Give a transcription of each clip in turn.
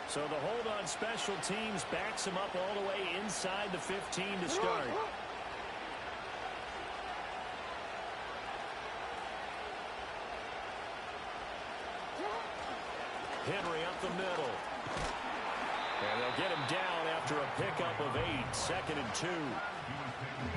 So the hold on special teams backs him up all the way inside the 15 to start. Henry up the middle. And they'll get him down after a pickup of 8, 2nd and 2.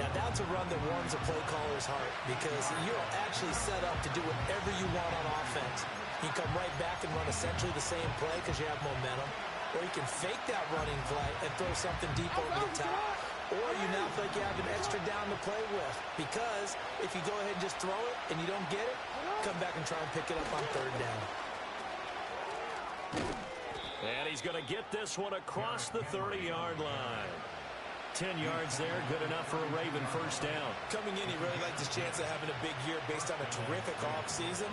Now that's a run that warms a play caller's heart because you're actually set up to do whatever you want on offense. You can come right back and run essentially the same play because you have momentum. Or you can fake that running play and throw something deep over the top. Or you now feel like you have an extra down to play with. Because if you go ahead and just throw it and you don't get it, come back and try and pick it up on 3rd down. And he's going to get this one across the 30-yard line. 10 yards there, good enough for a Raven first down. Coming in, he really liked his chance of having a big year based on a terrific offseason.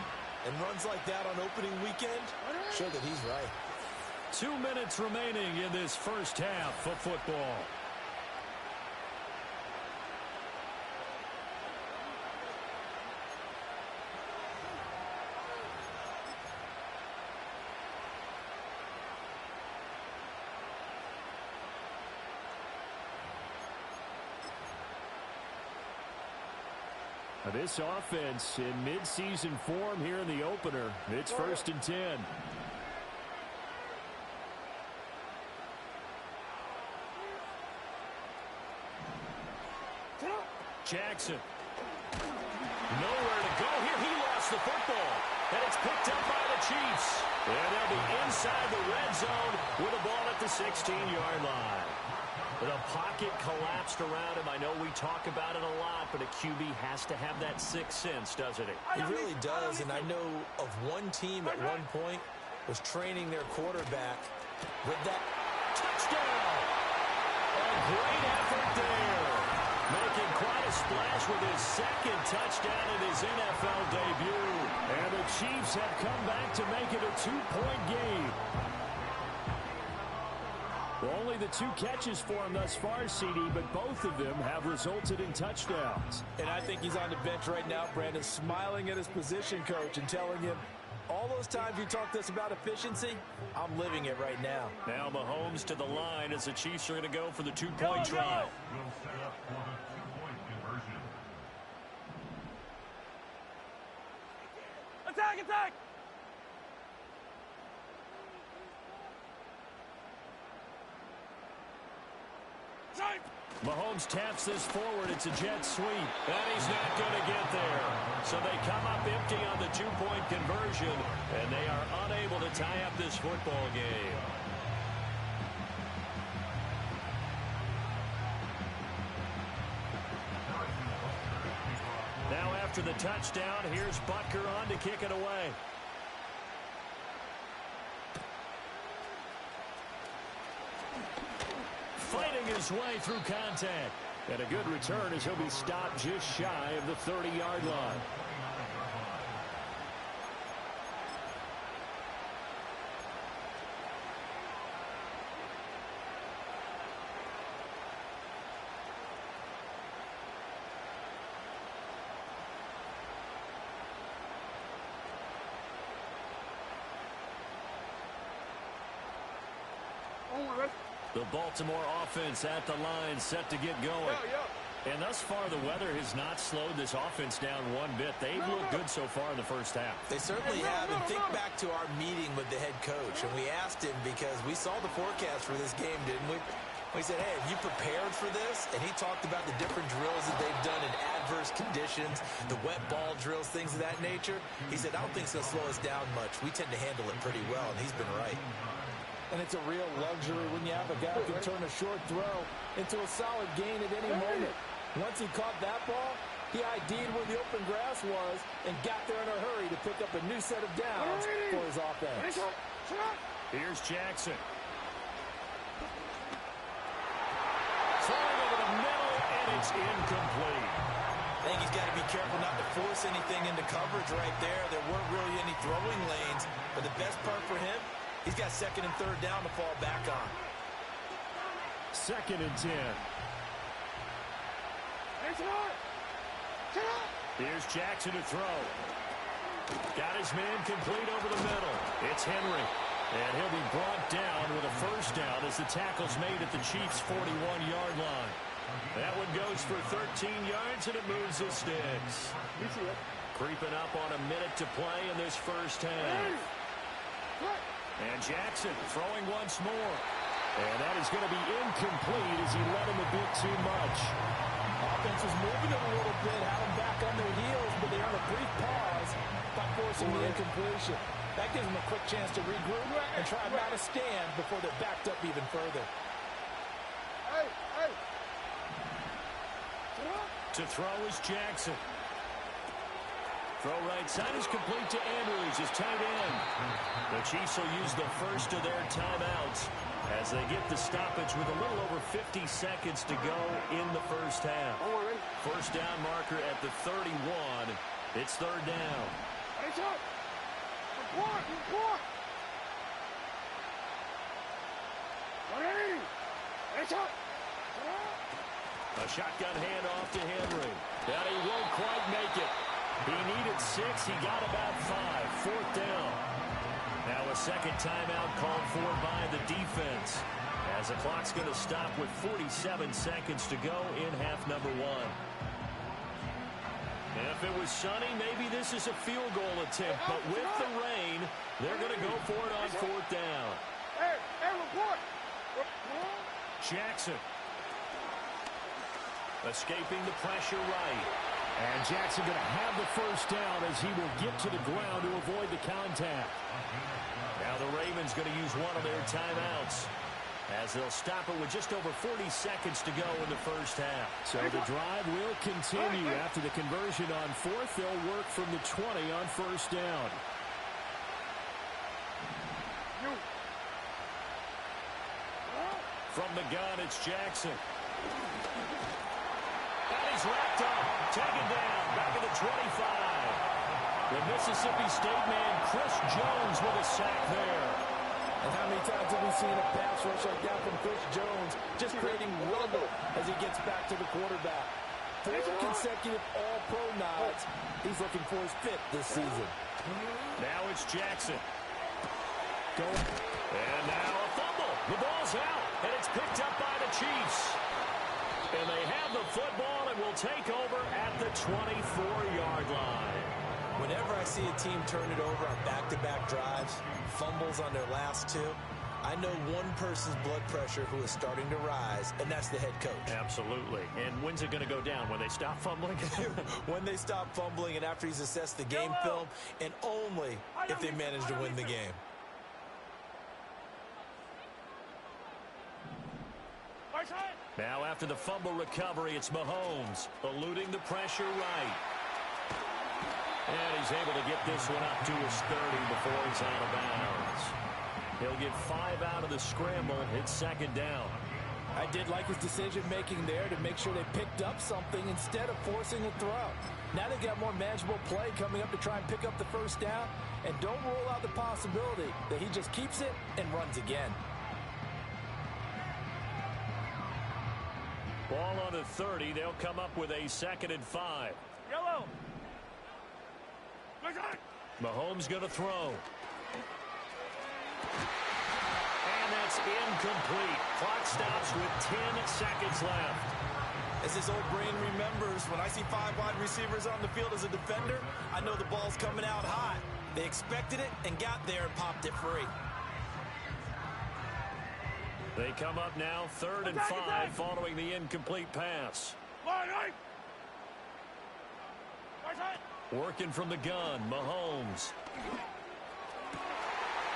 And runs like that on opening weekend, show that he's right. 2 minutes remaining in this first half of football. This offense in midseason form here in the opener. It's 1st and 10. Jackson. Nowhere to go here. He lost the football. And it's picked up by the Chiefs. And they'll be inside the red zone with a ball at the 16-yard line. The pocket collapsed around him. I know we talk about it a lot, but a QB has to have that sixth sense, doesn't he? He really does, and I know of one team at one point was training their quarterback with that touchdown. A great effort there. Making quite a splash with his 2nd touchdown in his NFL debut. And the Chiefs have come back to make it a 2-point game. Well, only the 2 catches for him thus far, CD, but both of them have resulted in touchdowns. And I think he's on the bench right now, Brandon, smiling at his position coach and telling him, all those times you talked to us about efficiency, I'm living it right now. Now Mahomes to the line as the Chiefs are going to go for the 2-point try. Attack, attack! Mahomes taps this forward. It's a jet sweep. And he's not going to get there. So they come up empty on the 2-point conversion. And they are unable to tie up this football game. Now after the touchdown, here's Butker on to kick it away. Fighting his way through contact. And a good return as he'll be stopped just shy of the 30-yard line. The Baltimore offense at the line, set to get going. And thus far, the weather has not slowed this offense down one bit. They've looked good so far in the first half. They certainly have. And think back to our meeting with the head coach. And we asked him because we saw the forecast for this game, didn't we? We said, hey, have you prepared for this? And he talked about the different drills that they've done in adverse conditions, the wet ball drills, things of that nature. He said, I don't think it's going to slow us down much. We tend to handle it pretty well, and he's been right. And it's a real luxury when you have a guy who can turn a short throw into a solid gain at any moment. Once he caught that ball, he ID'd where the open grass was and got there in a hurry to pick up a new set of downs for his offense. Here's Jackson. Throwing over the middle, and it's incomplete. I think he's got to be careful not to force anything into coverage right there. There weren't really any throwing lanes. But the best part for him, he's got 2nd and 3rd down to fall back on. 2nd and 10. Here's Jackson to throw. Got his man complete over the middle. It's Henry. And he'll be brought down with a first down as the tackle's made at the Chiefs' 41-yard line. That one goes for 13 yards, and it moves the sticks. Creeping up on a minute to play in this first half. And Jackson throwing once more. And that is going to be incomplete as he led him a bit too much. Offense was moving it a little bit, had them back on their heels, but they earned a brief pause by forcing the incompletion. That gives them a quick chance to regroup and try not to stand before they're backed up even further. To throw is Jackson. Throw right side is complete to Andrews, his tight end. The Chiefs will use the first of their timeouts as they get the stoppage with a little over 50 seconds to go in the first half. First down marker at the 31. It's third down. A shotgun handoff to Henry. But he won't quite make it. He needed 6. He got about 5. Fourth down. Now a second timeout called for by the defense, as the clock's going to stop with 47 seconds to go in half number 1. If it was sunny, maybe this is a field goal attempt, but with the rain, they're going to go for it on fourth down. Jackson. Escaping the pressure right. And Jackson going to have the first down as he will get to the ground to avoid the contact. Now the Ravens going to use one of their timeouts, as they'll stop it with just over 40 seconds to go in the first half. So the drive will continue after the conversion on fourth. They'll work from the 20 on first down. From the gun, it's Jackson. And he's wrapped up, taken down, back at the 25. The Mississippi State man, Chris Jones, with a sack there. And how many times have we seen a pass rush like that from Chris Jones, just creating rubble as he gets back to the quarterback? 4 consecutive All-Pro nods. He's looking for his 5th this season. Now it's Jackson. And now a fumble. The ball's out, and it's picked up by the Chiefs. And they have the football and will take over at the 24-yard line. Whenever I see a team turn it over on back-to-back drives, fumbles on their last 2, I know one person's blood pressure who is starting to rise, and that's the head coach. Absolutely. And when's it going to go down? When they stop fumbling? When they stop fumbling and after he's assessed the game film, and only if they manage to win the game. Now after the fumble recovery, it's Mahomes eluding the pressure right. And he's able to get this one up to his 30 before he's out of bounds. He'll get 5 out of the scramble. It's second down. I did like his decision-making there to make sure they picked up something instead of forcing a throw. Now they got more manageable play coming up to try and pick up the first down. And don't rule out the possibility that he just keeps it and runs again. Ball on the 30. They'll come up with a 2nd and 5. Yellow. Mahomes going to throw. And that's incomplete. Clock stops with 10 seconds left. As his old brain remembers, when I see 5 wide receivers on the field as a defender, I know the ball's coming out hot. They expected it and got there and popped it free. They come up now 3rd and 5 following the incomplete pass. Working from the gun, Mahomes.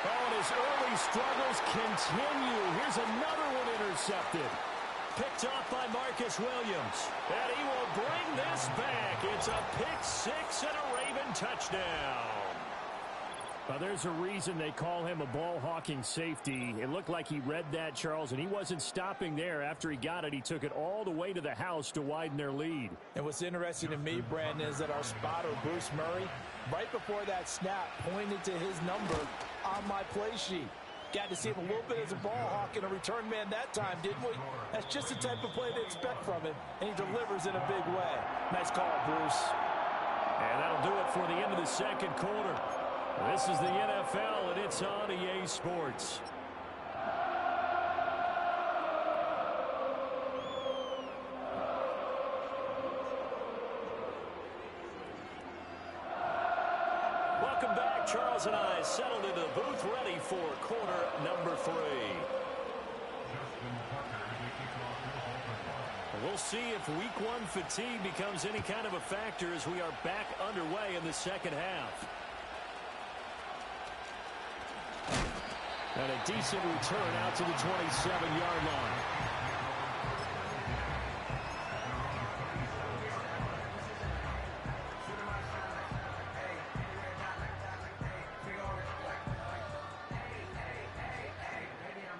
Oh, and his early struggles continue. Here's another one intercepted. Picked off by Marcus Williams. And he will bring this back. It's a pick 6 and a Raven touchdown. Well, there's a reason they call him a ball-hawking safety. It looked like he read that, Charles, and he wasn't stopping there. After he got it, he took it all the way to the house to widen their lead. And what's interesting to me, Brandon, is that our spotter, Bruce Murray, right before that snap, pointed to his number on my play sheet. Got to see him a little bit as a ball hawk and a return man that time, didn't we? That's just the type of play they expect from him, and he delivers in a big way. Nice call, Bruce. And that'll do it for the end of the second quarter. This is the NFL, and it's on EA Sports. Welcome back. Charles and I settled into the booth, ready for quarter number 3. We'll see if week 1 fatigue becomes any kind of a factor as we are back underway in the second half. And a decent return out to the 27-yard line.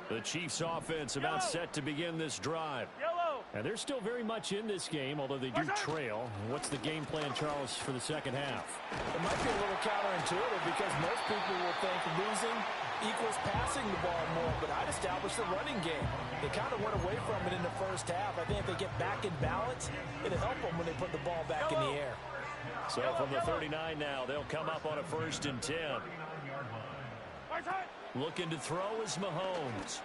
The Chiefs offense about set to begin this drive. And they're still very much in this game, although they do trail. What's the game plan, Charles, for the second half? It might be a little counterintuitive because most people will think losing equals passing the ball more, but I'd establish the running game. They kind of went away from it in the first half. I think if they get back in balance, it'll help them when they put the ball back in the air. So from the 39 now, they'll come up on a 1st and 10. Looking to throw is Mahomes.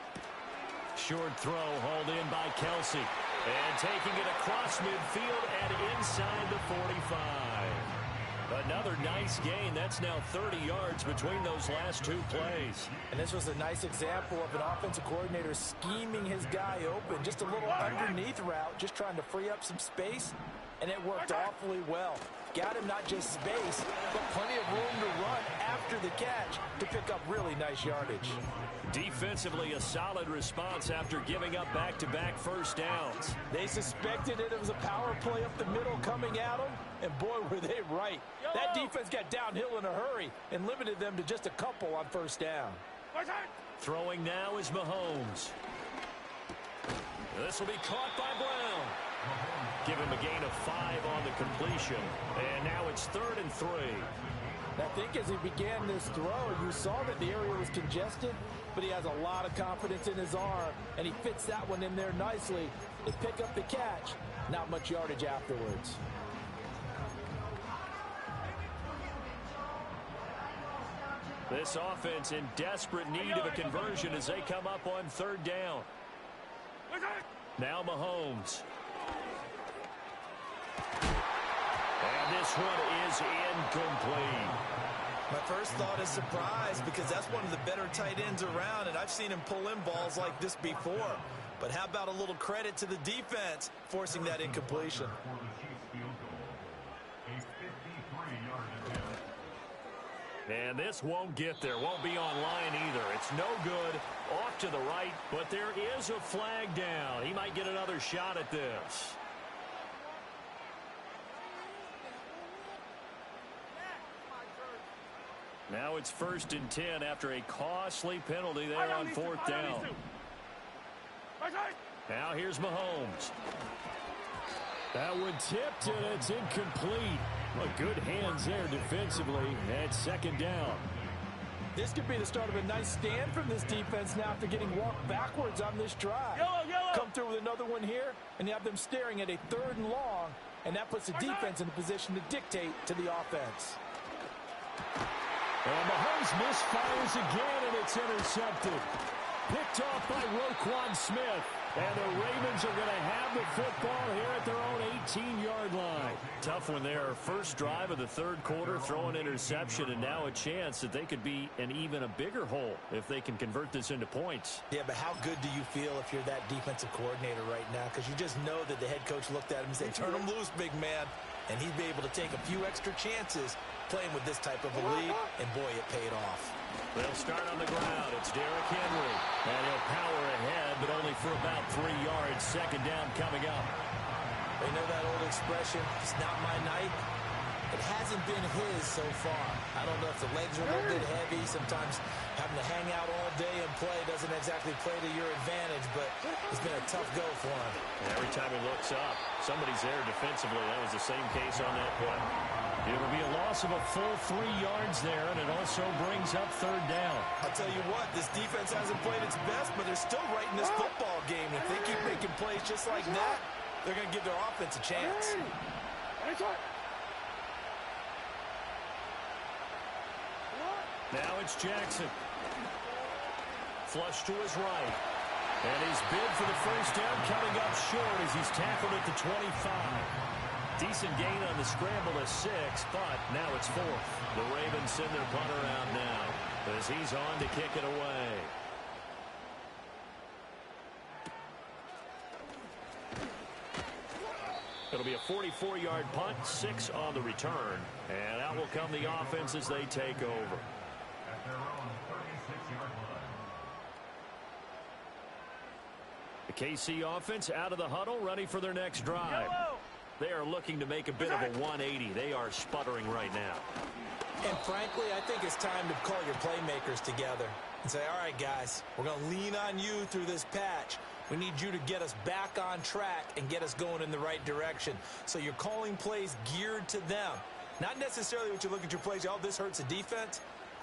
Short throw hauled in by Kelsey. And taking it across midfield and inside the 45. Another nice gain. That's now 30 yards between those last 2 plays. And this was a nice example of an offensive coordinator scheming his guy open. Just a little underneath route, just trying to free up some space. And it worked awfully well. Got him not just space, but plenty of room to run after the catch to pick up really nice yardage. Defensively, a solid response after giving up back-to-back first downs. They suspected it was a power play up the middle coming at them, and boy, were they right. That defense got downhill in a hurry and limited them to just a couple on first down. Throwing now is Mahomes. This will be caught by Brown. Give him a gain of 5 on the completion. And now it's 3rd and 3. I think as he began this throw, you saw that the area was congested, but he has a lot of confidence in his arm, and he fits that one in there nicely. They pick up the catch. Not much yardage afterwards. This offense in desperate need of a conversion as they come up on 3rd down. Now Mahomes. And this one is incomplete. My first thought is surprise because that's one of the better tight ends around, and I've seen him pull in balls like this before. But how about a little credit to the defense forcing that incompletion? And this won't get there, won't be on line either. It's no good, off to the right, but there is a flag down. He might get another shot at this. Now it's 1st and 10 after a costly penalty there on 4th down. Now here's Mahomes. That one tipped, and it's incomplete. Well, good hands there defensively. And 2nd down. This could be the start of a nice stand from this defense now after getting walked backwards on this drive. Come through with another one here, and you have them staring at a 3rd and long, and that puts the defense in a position to dictate to the offense. And Mahomes misfires again, and it's intercepted. Picked off by Roquan Smith. And the Ravens are going to have the football here at their own 18-yard line. Tough one there. First drive of the 3rd quarter, throw an interception, and now a chance that they could be in even a bigger hole if they can convert this into points. Yeah, but how good do you feel if you're that defensive coordinator right now? Because you just know that the head coach looked at him and said, turn him loose, big man. And he'd be able to take a few extra chances playing with this type of a lead, and boy, it paid off. They'll start on the ground. It's Derrick Henry. And he'll power ahead, but only for about 3 yards. 2nd down coming up. They know that old expression, it's not my night. It hasn't been his so far. I don't know if the legs are a little bit heavy. Sometimes having to hang out all day and play doesn't exactly play to your advantage, but it's been a tough go for him. And every time he looks up, somebody's there defensively. That was the same case on that play. It'll be a loss of a full 3 yards there, and it also brings up 3rd down. I'll tell you what, this defense hasn't played its best, but they're still right in this football game. If they keep making plays just like that, they're going to give their offense a chance. Now it's Jackson. Flush to his right. And his bid for the first down coming up short as he's tackled at the 25. Decent gain on the scramble to 6, but now it's 4th. The Ravens send their punter out now as he's on to kick it away. It'll be a 44-yard punt, 6 on the return. And out will come the offense as they take over. The KC offense out of the huddle, ready for their next drive. They are looking to make a bit of a 180. They are sputtering right now. And frankly, I think it's time to call your playmakers together and say, all right, guys, we're going to lean on you through this patch. We need you to get us back on track and get us going in the right direction. So you're calling plays geared to them. Not necessarily what you look at your plays, oh, this hurts the defense.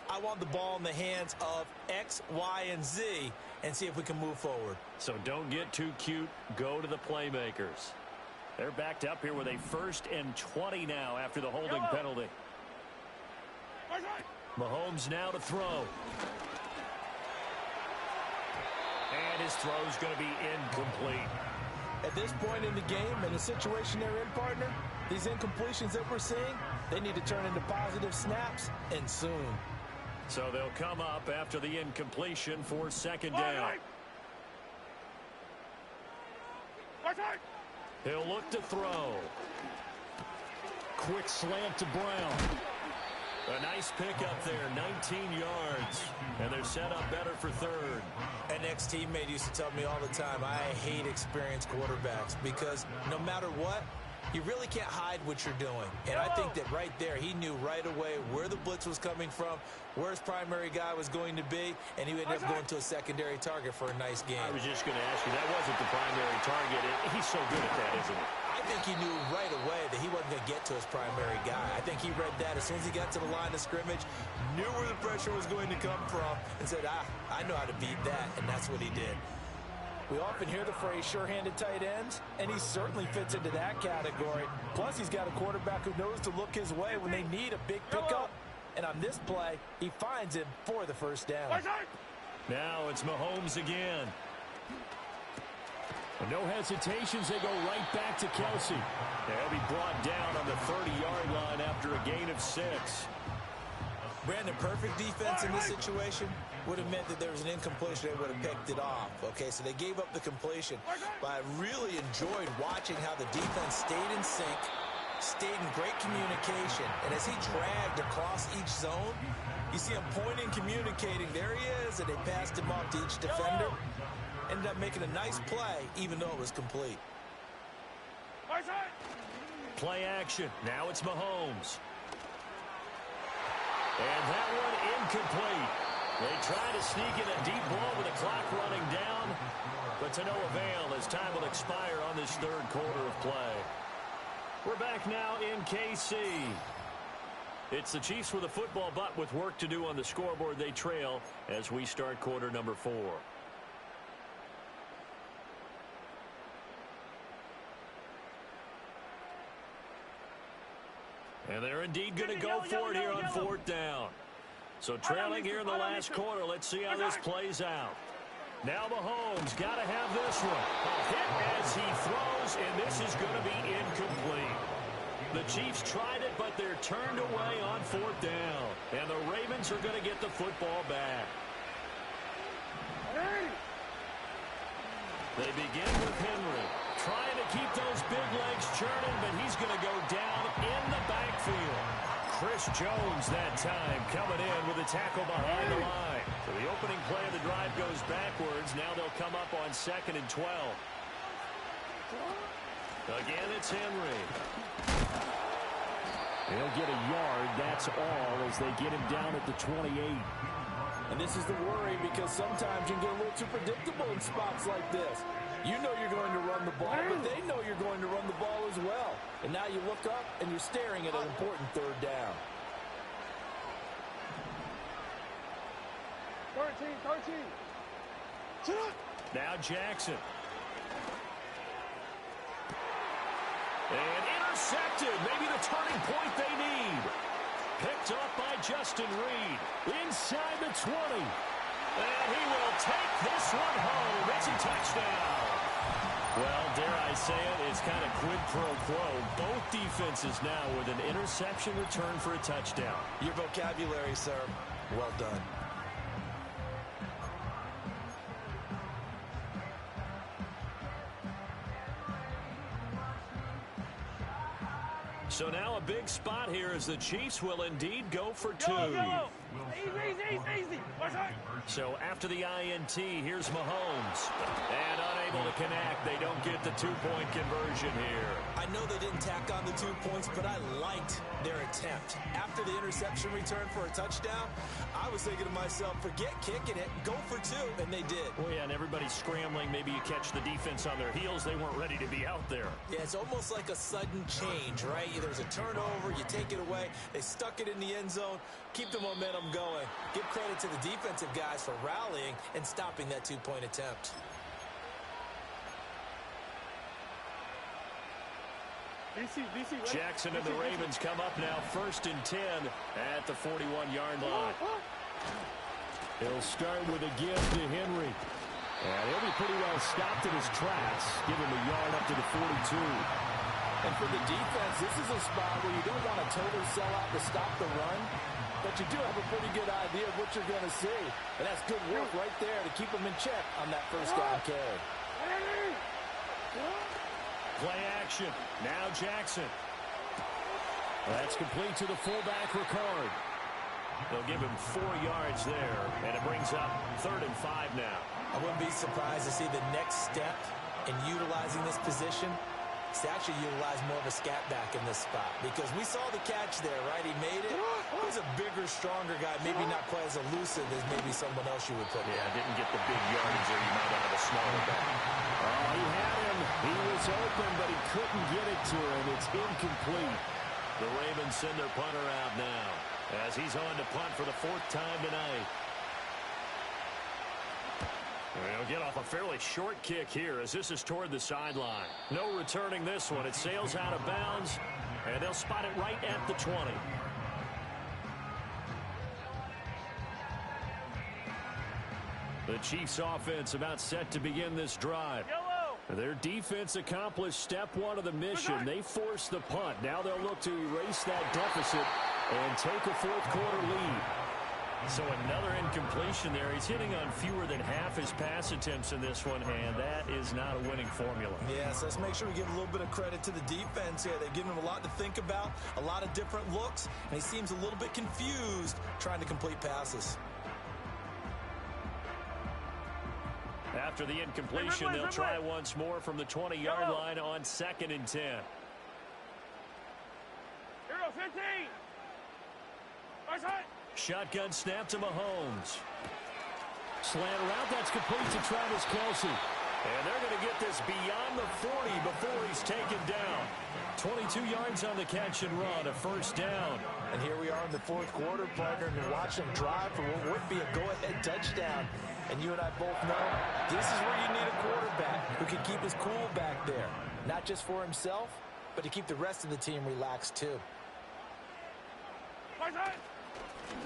I want the ball in the hands of X, Y, and Z and see if we can move forward. So don't get too cute. Go to the playmakers. They're backed up here with a 1st and 20 now after the holding penalty. Mahomes now to throw. And his throw's going to be incomplete. At this point in the game and the situation they're in, partner, these incompletions that we're seeing, they need to turn into positive snaps, and soon. So they'll come up after the incompletion for 2nd down. He'll look to throw. Quick slant to Brown. A nice pick up there, 19 yards. And they're set up better for 3rd. An ex-teammate used to tell me all the time, I hate experienced quarterbacks because no matter what, you really can't hide what you're doing. And I think that right there, he knew right away where the blitz was coming from, where his primary guy was going to be, and he ended up going to a secondary target for a nice game. I was just going to ask you, that wasn't the primary target. He's so good at that, isn't he? I think he knew right away that he wasn't going to get to his primary guy. I think he read that as soon as he got to the line of scrimmage, knew where the pressure was going to come from, and said, I know how to beat that, and that's what he did. We often hear the phrase sure-handed tight ends, and he certainly fits into that category. Plus, he's got a quarterback who knows to look his way when they need a big pickup. And on this play, he finds him for the 1st down. Now it's Mahomes again. And no hesitations, they go right back to Kelsey. They'll be brought down on the 30-yard line after a gain of 6. Brandon, perfect defense in this situation would have meant that there was an incompletion. They would have picked it off. Okay, so they gave up the completion. But I really enjoyed watching how the defense stayed in sync, stayed in great communication. And as he dragged across each zone, you see him pointing, communicating. There he is, and they passed him off to each defender. Ended up making a nice play, even though it was complete. Play action. Now it's Mahomes. And that one incomplete. They try to sneak in a deep ball with the clock running down, but to no avail as time will expire on this 3rd quarter of play. We're back now in KC. It's the Chiefs with a football, but with work to do on the scoreboard. They trail as we start quarter number 4. And they're indeed going to go for it here on 4th down. So trailing here in the last quarter. Let's see how this plays out. Now Mahomes got to have this one. A hit as he throws, and this is going to be incomplete. The Chiefs tried it, but they're turned away on 4th down. And the Ravens are going to get the football back. They begin with Henry. Trying to keep those big legs churning, but he's going to go down in the backfield. Chris Jones that time coming in with a tackle behind the line. So the opening play of the drive goes backwards. Now they'll come up on 2nd and 12. Again, it's Henry. They'll get a yard, that's all, as they get him down at the 28. And this is the worry because sometimes you can get a little too predictable in spots like this. You know you're going to run the ball, but they know you're going to run the ball as well. And now you look up and you're staring at an important 3rd down. 13. Now Jackson. And intercepted. Maybe the turning point they need. Picked up by Justin Reed. Inside the 20. And he will take this one home. It's a touchdown. Well, dare I say it, it's kind of quid pro quo. Both defenses now with an interception return for a touchdown. Your vocabulary, sir. Well done. So now a big spot here as the Chiefs will indeed go for two. Easy. So after the INT, here's Mahomes. And unable to connect. They don't get the two-point conversion here. I know they didn't tack on the 2 points, but I liked their attempt. After the interception return for a touchdown, I was thinking to myself, forget kicking it, go for two, and they did. Well, yeah, and everybody's scrambling. Maybe you catch the defense on their heels. They weren't ready to be out there. Yeah, it's almost like a sudden change, right? There's a turnover, you take it away, they stuck it in the end zone, keep the momentum going. Give credit to the defensive guys for rallying and stopping that two-point attempt. Jackson and the Ravens come up now 1st and 10 at the 41-yard line. He'll start with a give to Henry. And he'll be pretty well stopped in his tracks. Give him a yard up to the 42. And for the defense, this is a spot where you don't want to totally sell out to stop the run, but you do have a pretty good idea of what you're going to see. And that's good work right there to keep them in check on that first down carry. Play action. Now Jackson. That's complete to the fullback, Ricard. They'll give him 4 yards there, and it brings up 3rd and 5 now. I wouldn't be surprised to see the next step in utilizing this position is to actually utilize more of a scat back in this spot, because we saw the catch there, right? He made it. He's a bigger, stronger guy, maybe not quite as elusive as maybe someone else you would put in. Yeah, didn't get the big yardage there. You might have a smaller back. Oh, he had him. He was open, but he couldn't get it to him. It's incomplete. The Ravens send their punter out now as he's on to punt for the 4th time tonight. He'll get off a fairly short kick here as this is toward the sideline. No returning this one. It sails out of bounds, and they'll spot it right at the 20. The Chiefs offense about set to begin this drive. Their defense accomplished step 1 of the mission. They forced the punt. Now they'll look to erase that deficit and take a 4th quarter lead. So another incompletion there. He's hitting on fewer than half his pass attempts in this one, and that is not a winning formula. Yes, let's make sure we give a little bit of credit to the defense here. They've given him a lot to think about, a lot of different looks, and he seems a little bit confused trying to complete passes. After the incompletion, they'll try once more from the 20-yard line on 2nd and 10. Here go, 15. Shotgun snap to Mahomes. Slant route, that's complete to Travis Kelce. And they're going to get this beyond the 40 before he's taken down. 22 yards on the catch and run, a 1st down. And here we are in the 4th quarter, partner, and watch him drive for what would be a go-ahead touchdown. And you and I both know this is where you need a quarterback who can keep his cool back there. Not just for himself, but to keep the rest of the team relaxed too.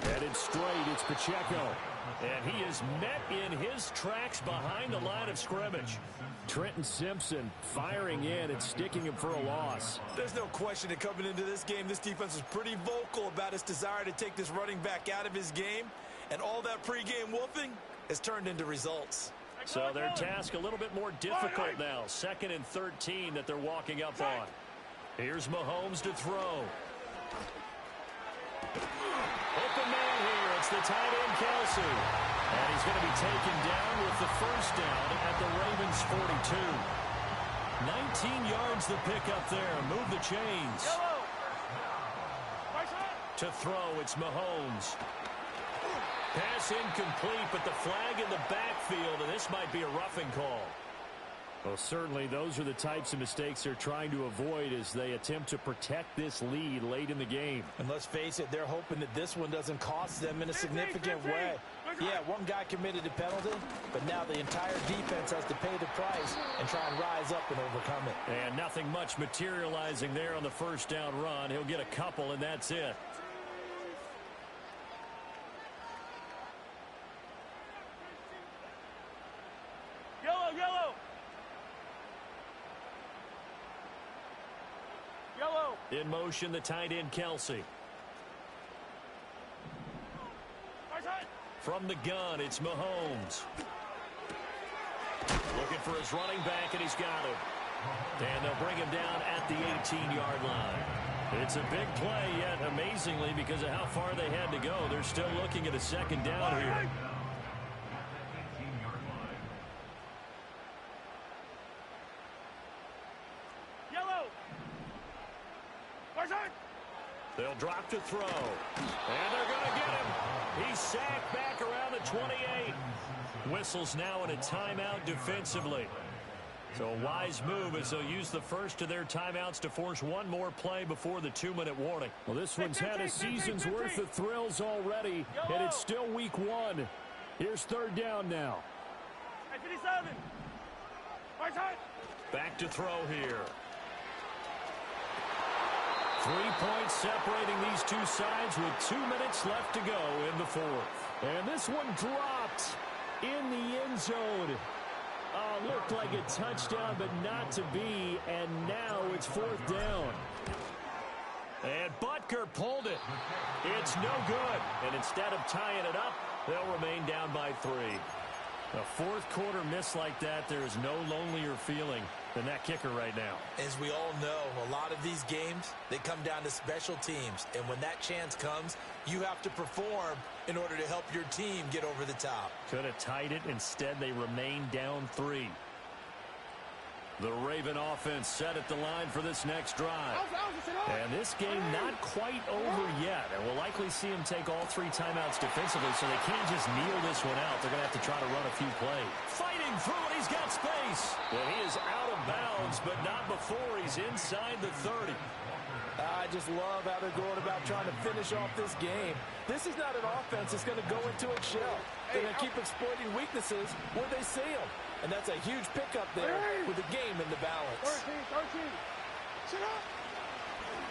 Headed straight, it's Pacheco. And he is met in his tracks behind the line of scrimmage. Trenton Simpson firing in and sticking him for a loss. There's no question that coming into this game, this defense was pretty vocal about its desire to take this running back out of his game. And all that pregame wolfing has turned into results. So their task a little bit more difficult now. 2nd and 13 that they're walking up on. Here's Mahomes to throw. Open man here. It's the tight end, Kelce. And he's going to be taken down with the 1st down at the Ravens 42. 19 yards the pickup there. Move the chains. To throw, it's Mahomes. Pass incomplete, but the flag in the backfield, and this might be a roughing call. Well, certainly those are the types of mistakes they're trying to avoid as they attempt to protect this lead late in the game. And let's face it, they're hoping that this one doesn't cost them in a significant way. Yeah, one guy committed a penalty, but now the entire defense has to pay the price and try and rise up and overcome it. And nothing much materializing there on the 1st down run. He'll get a couple, and that's it. In motion, the tight end, Kelsey. From the gun, it's Mahomes. Looking for his running back, and he's got him. And they'll bring him down at the 18-yard line. It's a big play, yet amazingly, because of how far they had to go, they're still looking at a second down here. They'll drop to throw. And they're going to get him. He's sacked back around the 28. Whistles now in a timeout defensively. So a wise move as they'll use the first of their timeouts to force one more play before the 2-minute warning. Well, this one's had a season's worth of thrills already, and it's still week one. Here's third down now. Back to throw here. 3 points separating these two sides with 2 minutes left to go in the fourth. And this one dropped in the end zone. Looked like a touchdown, but not to be, and now it's fourth down. And Butker pulled it. It's no good. And instead of tying it up, they'll remain down by 3. A fourth quarter miss like that, there is no lonelier feeling than that kicker right now. As we all know, a lot of these games, they come down to special teams. And when that chance comes, you have to perform in order to help your team get over the top. Could have tied it. Instead, they remain down 3. The Raven offense set at the line for this next drive. And this game not quite over yet. And we'll likely see him take all 3 timeouts defensively, so they can't just kneel this one out. They're going to have to try to run a few plays. Fighting through it. He's got space. And he is out of bounds, but not before he's inside the 30. I just love how they're going about trying to finish off this game. This is not an offense that's going to go into its shell. They're going to keep exploiting weaknesses where they see them. And that's a huge pickup there with the game in the balance.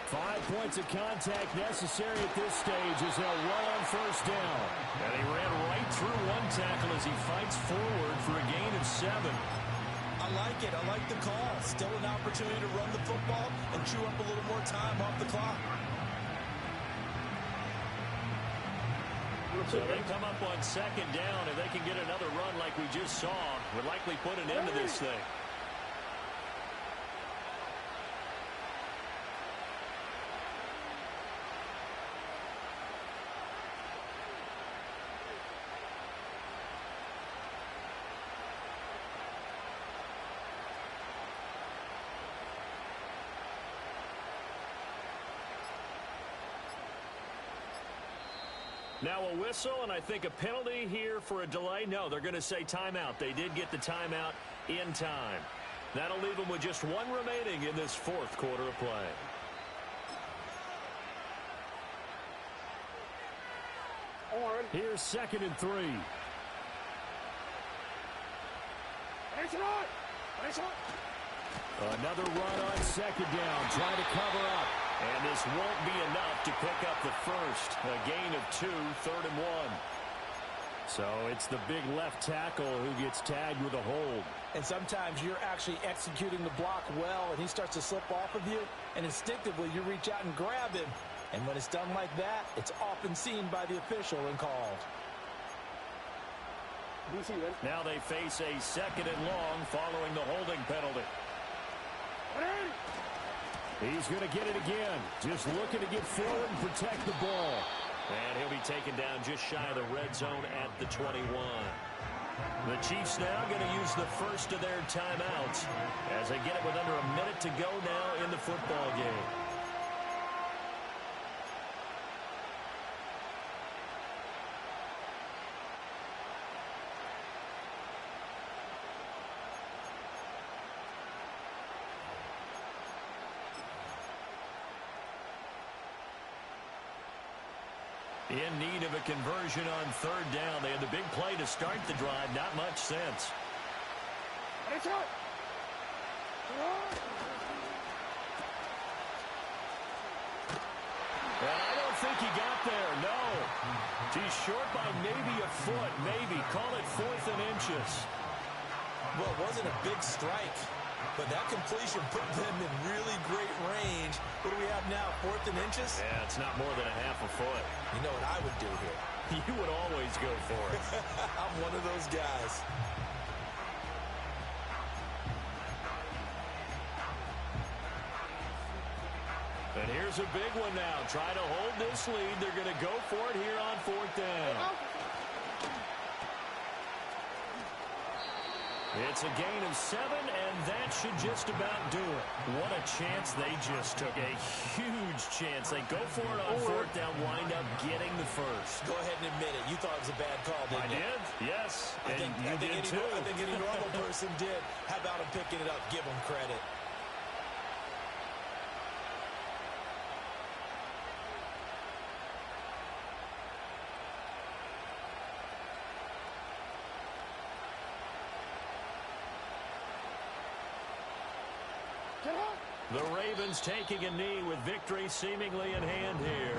5 points of contact necessary at this stage as they'll run on first down. And he ran right through one tackle as he fights forward for a gain of 7. I like it. I like the call. Still an opportunity to run the football and chew up a little more time off the clock. So they come up on second down. If they can get another run like we just saw, would likely put an end to this thing. Now a whistle, and I think a penalty here for a delay. No, they're going to say timeout. They did get the timeout in time. That'll leave them with just one remaining in this fourth quarter of play. Here's 2nd and 3. Another run on second down, trying to cover up. And this won't be enough to pick up the first. A gain of 2, 3rd and 1. So it's the big left tackle who gets tagged with a hold. And sometimes you're actually executing the block well, and he starts to slip off of you, and instinctively you reach out and grab him. And when it's done like that, it's often seen by the official and called. Now they face a 2nd and long following the holding penalty. He's going to get it again. Just looking to get forward and protect the ball. And he'll be taken down just shy of the red zone at the 21. The Chiefs now going to use the first of their timeouts as they get it with under a minute to go now in the football game. In need of a conversion on third down. They had the big play to start the drive. Not much sense. And I don't think he got there. No. He's short by maybe a foot. Maybe. Call it 4th and inches. Well, it wasn't a big strike. But that completion put them in really great range. What do we have now, 4th and inches? Yeah, it's not more than a half a foot. You know what I would do here? You would always go for it. I'm one of those guys. And here's a big one now. Try to hold this lead. They're going to go for it here on 4th down. It's a gain of 7, and that should just about do it. What a chance they just took. A huge chance. They go for it on 4th down, wind up getting the first. Go ahead and admit it. You thought it was a bad call, didn't you? I did, yes. I think any normal person did. How about him picking it up? Give him credit. The Ravens taking a knee with victory seemingly in hand here.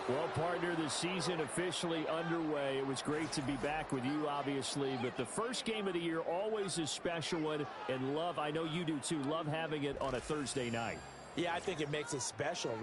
Well, partner, the season officially underway. It was great to be back with you, obviously, but the first game of the year always a special one, and I know you do too, love having it on a Thursday night. Yeah, I think it makes it special, right?